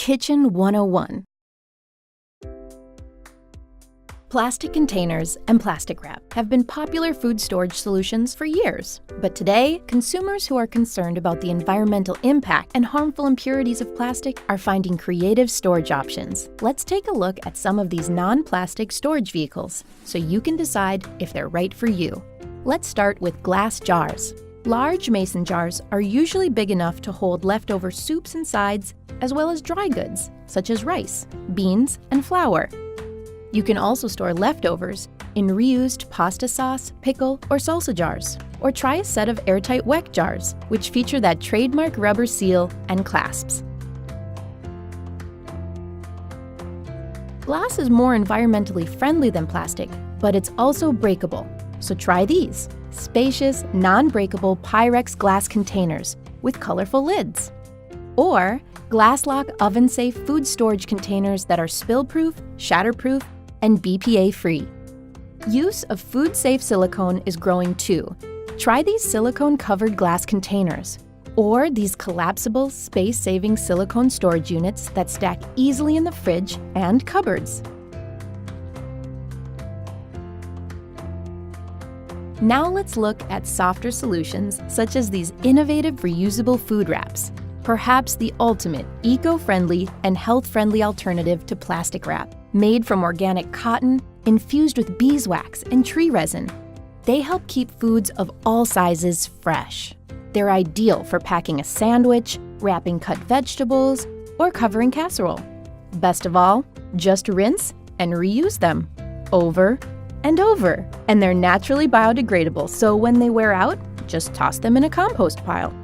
Kitchen 101. Plastic containers and plastic wrap have been popular food storage solutions for years. But today, consumers who are concerned about the environmental impact and harmful impurities of plastic are finding creative storage options. Let's take a look at some of these non-plastic storage vehicles so you can decide if they're right for you. Let's start with glass jars. Large mason jars are usually big enough to hold leftover soups and sides, as well as dry goods, such as rice, beans, and flour. You can also store leftovers in reused pasta sauce, pickle, or salsa jars. Or try a set of airtight WEC jars, which feature that trademark rubber seal and clasps. Glass is more environmentally friendly than plastic, but it's also breakable. So try these: spacious, non-breakable Pyrex glass containers with colorful lids. Or glass-lock oven-safe food storage containers that are spill-proof, shatterproof, and BPA-free. Use of food-safe silicone is growing too. Try these silicone-covered glass containers, or these collapsible, space-saving silicone storage units that stack easily in the fridge and cupboards. Now let's look at softer solutions such as these innovative reusable food wraps, perhaps the ultimate eco-friendly and health-friendly alternative to plastic wrap. Made from organic cotton, infused with beeswax and tree resin, they help keep foods of all sizes fresh. They're ideal for packing a sandwich, wrapping cut vegetables, or covering casserole. Best of all, just rinse and reuse them over and over. And they're naturally biodegradable, so when they wear out, just toss them in a compost pile.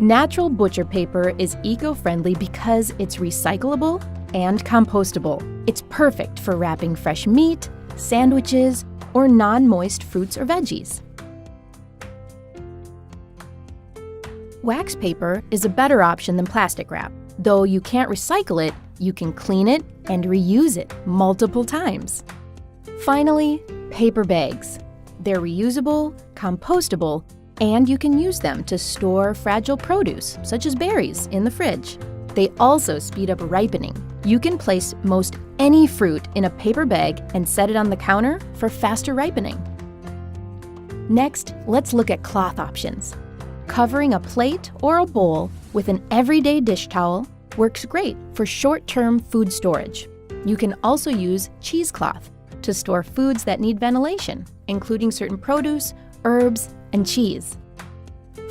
Natural butcher paper is eco-friendly because it's recyclable and compostable. It's perfect for wrapping fresh meat, sandwiches, or non-moist fruits or veggies. Wax paper is a better option than plastic wrap. Though you can't recycle it, you can clean it and reuse it multiple times. Finally, paper bags. They're reusable, compostable, and you can use them to store fragile produce, such as berries, in the fridge. They also speed up ripening. You can place most any fruit in a paper bag and set it on the counter for faster ripening. Next, let's look at cloth options. Covering a plate or a bowl with an everyday dish towel works great for short-term food storage. You can also use cheesecloth to store foods that need ventilation, including certain produce, herbs, and cheese.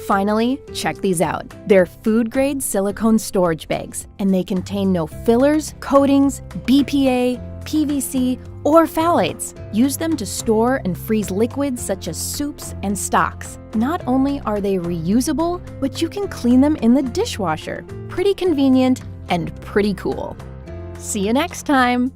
Finally, check these out. They're food-grade silicone storage bags, and they contain no fillers, coatings, BPA, PVC, or phthalates. Use them to store and freeze liquids such as soups and stocks. Not only are they reusable, but you can clean them in the dishwasher. Pretty convenient and pretty cool. See you next time!